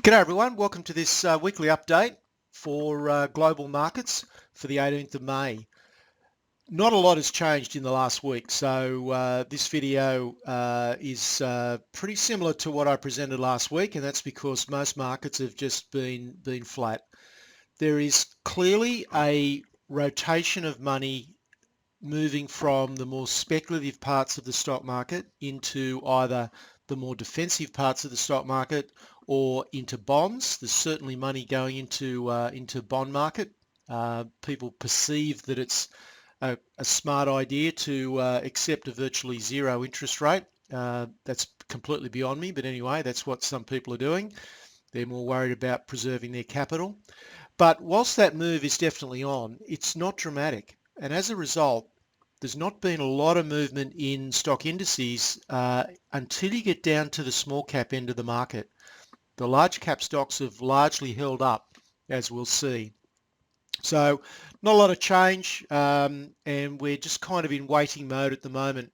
G'day everyone, welcome to this weekly update for global markets for the 18th of May. Not a lot has changed in the last week, so this video is pretty similar to what I presented last week, and that's because most markets have just been flat. There is clearly a rotation of money moving from the more speculative parts of the stock market into either the more defensive parts of the stock market or into bonds. There's certainly money going into bond market. People perceive that it's a smart idea to accept a virtually zero interest rate. That's completely beyond me, but anyway, that's what some people are doing. They're more worried about preserving their capital. But whilst that move is definitely on, it's not dramatic. And as a result, there's not been a lot of movement in stock indices until you get down to the small cap end of the market. The large cap stocks have largely held up, as we'll see. So not a lot of change, and we're just kind of in waiting mode at the moment.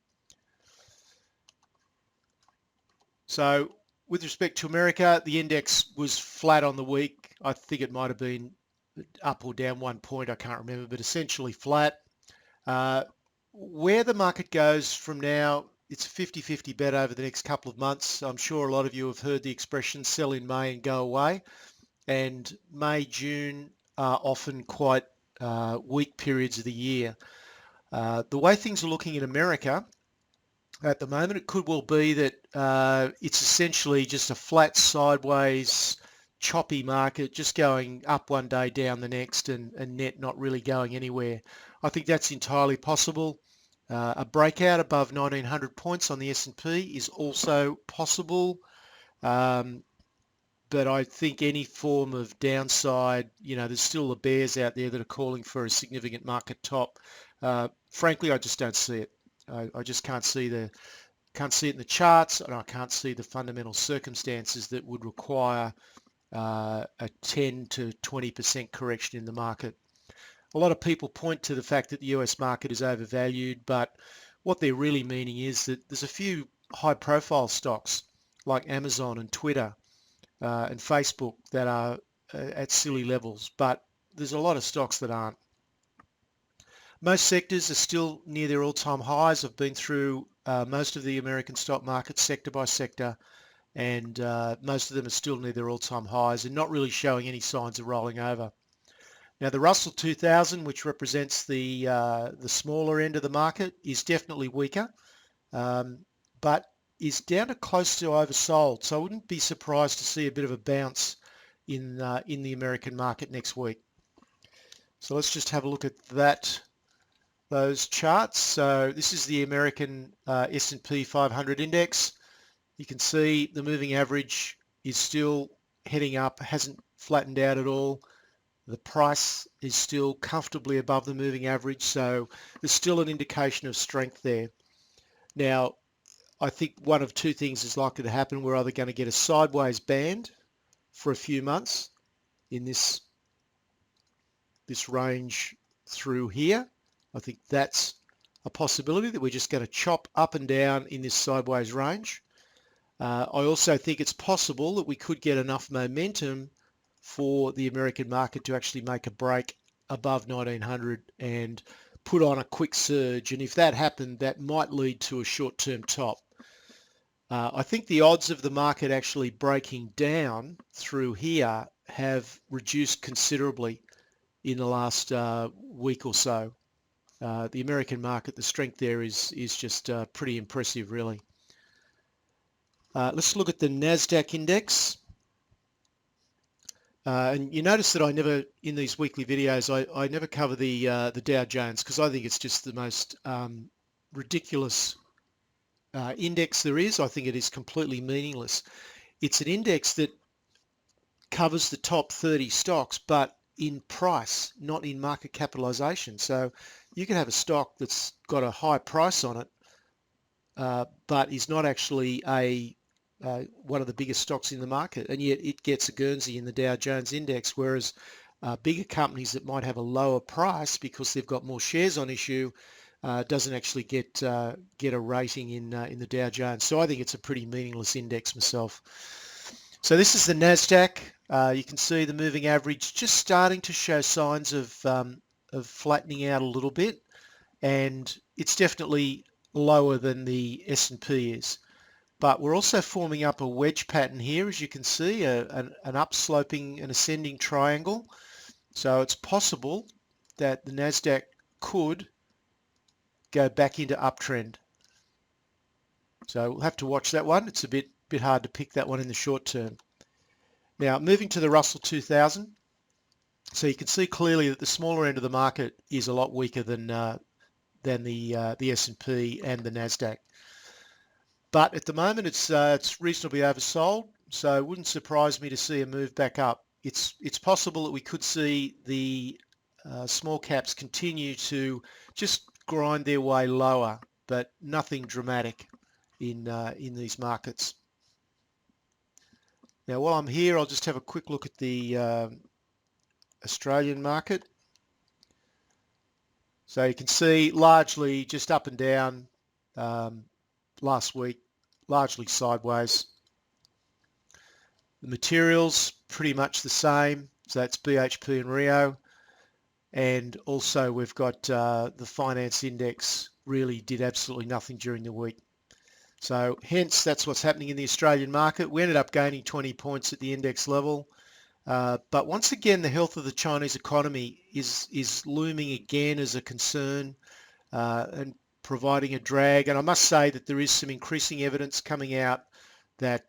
So with respect to America, the index was flat on the week. I think it might have been up or down 1 point, I can't remember, but essentially flat. Where the market goes from now, it's a 50-50 bet over the next couple of months. I'm sure a lot of you have heard the expression sell in May and go away. And May, June are often quite weak periods of the year. The way things are looking in America at the moment, it could well be that it's essentially just a flat, sideways, choppy market, just going up one day, down the next, and net not really going anywhere. I think that's entirely possible. A breakout above 1900 points on the S&P is also possible, but I think any form of downside, there's still the bears out there that are calling for a significant market top. Frankly, I just don't see it. I just can't see it in the charts, and I can't see the fundamental circumstances that would require a 10 to 20% correction in the market. A lot of people point to the fact that the US market is overvalued, but what they're really meaning is that there's a few high-profile stocks like Amazon and Twitter and Facebook that are at silly levels, but there's a lot of stocks that aren't. Most sectors are still near their all-time highs. I've been through most of the American stock market sector by sector, and most of them are still near their all-time highs and not really showing any signs of rolling over. Now, the Russell 2000, which represents the smaller end of the market, is definitely weaker, but is down to close to oversold. So I wouldn't be surprised to see a bit of a bounce in the American market next week. So let's just have a look at those charts. So this is the American S&P 500 index. You can see the moving average is still heading up, hasn't flattened out at all. The price is still comfortably above the moving average, so there's still an indication of strength there. Now, I think one of two things is likely to happen. We're either going to get a sideways band for a few months in this range through here. I think that's a possibility, that we're just going to chop up and down in this sideways range. I also think it's possible that we could get enough momentum for the American market to actually make a break above 1900 and put on a quick surge. And if that happened, that might lead to a short-term top. I think the odds of the market actually breaking down through here have reduced considerably in the last week or so. The American market, the strength there is just pretty impressive, really. Let's look at the NASDAQ index. And you notice that I never, in these weekly videos, I never cover the Dow Jones, because I think it's just the most ridiculous index there is. I think it is completely meaningless. It's an index that covers the top 30 stocks, but in price, not in market capitalization. So you can have a stock that's got a high price on it, but is not actually one of the biggest stocks in the market, and yet it gets a Guernsey in the Dow Jones index, whereas bigger companies that might have a lower price because they've got more shares on issue doesn't actually get a rating in the Dow Jones. So I think it's a pretty meaningless index myself. So this is the Nasdaq. You can see the moving average just starting to show signs of flattening out a little bit, and it's definitely lower than the S&P is. But we're also forming up a wedge pattern here, as you can see, an upsloping and ascending triangle. So it's possible that the Nasdaq could go back into uptrend. So we'll have to watch that one. It's a bit hard to pick that one in the short term. Now moving to the Russell 2000. So you can see clearly that the smaller end of the market is a lot weaker than the S&P and the Nasdaq. But at the moment, it's reasonably oversold, so it wouldn't surprise me to see a move back up. It's possible that we could see the small caps continue to just grind their way lower, but nothing dramatic in these markets. Now, while I'm here, I'll just have a quick look at the Australian market. So you can see largely just up and down last week, largely sideways. The materials pretty much the same, so that's BHP and Rio, and also we've got the finance index really did absolutely nothing during the week. So hence that's what's happening in the Australian market. We ended up gaining 20 points at the index level, but once again the health of the Chinese economy is looming again as a concern and providing a drag. And I must say that there is some increasing evidence coming out that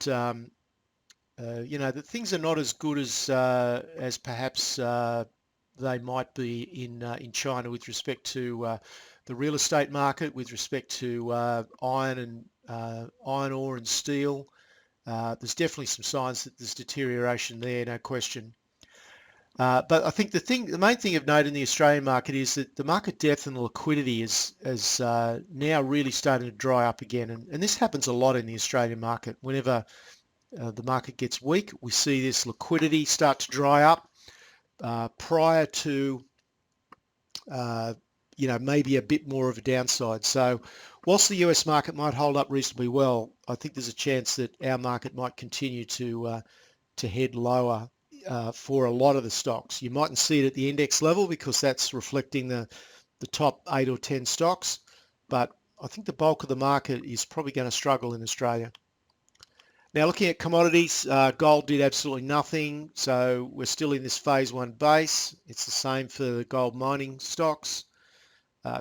that things are not as good as perhaps they might be in China with respect to the real estate market, with respect to iron ore and steel. There's definitely some signs that there's deterioration there, no question. But I think the main thing of note in the Australian market is that the market depth and the liquidity is now really starting to dry up again, and this happens a lot in the Australian market. Whenever the market gets weak, we see this liquidity start to dry up prior to maybe a bit more of a downside. So whilst the US market might hold up reasonably well, I think there's a chance that our market might continue to head lower for a lot of the stocks. You mightn't see it at the index level because that's reflecting the top 8 or 10 stocks, but I think the bulk of the market is probably going to struggle in Australia. Now looking at commodities, gold did absolutely nothing, so we're still in this phase 1 base. It's the same for the gold mining stocks.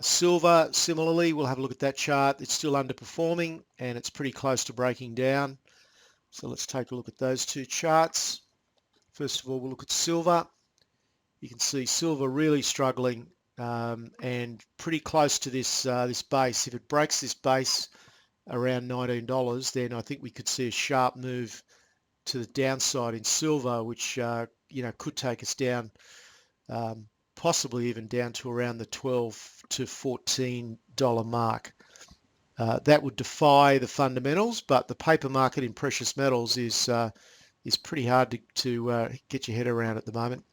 Silver, similarly, we'll have a look at that chart. It's still underperforming and it's pretty close to breaking down. So let's take a look at those two charts. First of all, we'll look at silver. You can see silver really struggling and pretty close to this base. If it breaks this base around $19, then I think we could see a sharp move to the downside in silver, which could take us down, possibly even down to around the $12 to $14 mark. That would defy the fundamentals, but the paper market in precious metals is pretty hard to get your head around at the moment.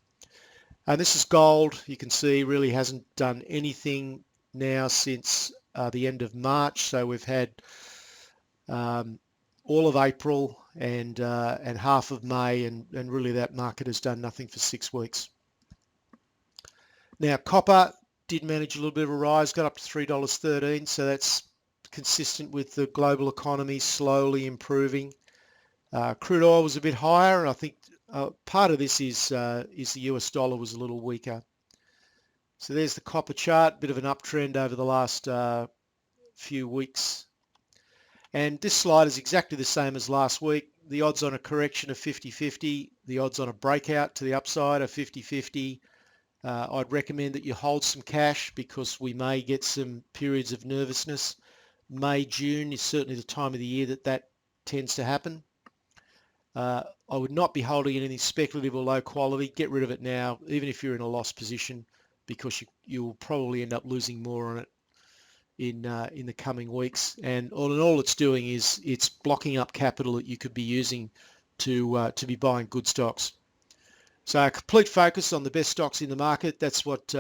And this is gold. You can see really hasn't done anything now since the end of March. So we've had all of April and half of May, and really that market has done nothing for 6 weeks. Now copper did manage a little bit of a rise, got up to $3.13, so that's consistent with the global economy slowly improving. Crude oil was a bit higher, and I think part of this is the US dollar was a little weaker. So there's the copper chart, bit of an uptrend over the last few weeks. And this slide is exactly the same as last week. The odds on a correction are 50-50. The odds on a breakout to the upside are 50-50. I'd recommend that you hold some cash because we may get some periods of nervousness. May, June is certainly the time of the year that tends to happen. I would not be holding anything speculative or low quality. Get rid of it now, even if you're in a loss position, because you'll probably end up losing more on it in the coming weeks. And all in all, it's doing is it's blocking up capital that you could be using to be buying good stocks. So a complete focus on the best stocks in the market. That's what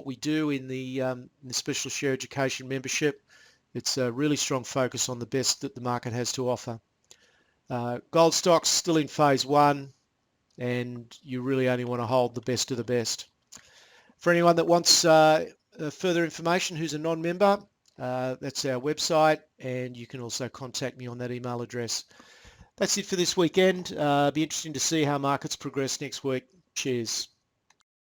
we do in the Special Share Education membership. It's a really strong focus on the best that the market has to offer. Gold stocks still in phase one, and you really only want to hold the best of the best. For anyone that wants further information who's a non-member, that's our website, and you can also contact me on that email address. That's it for this weekend. Be interesting to see how markets progress next week. Cheers.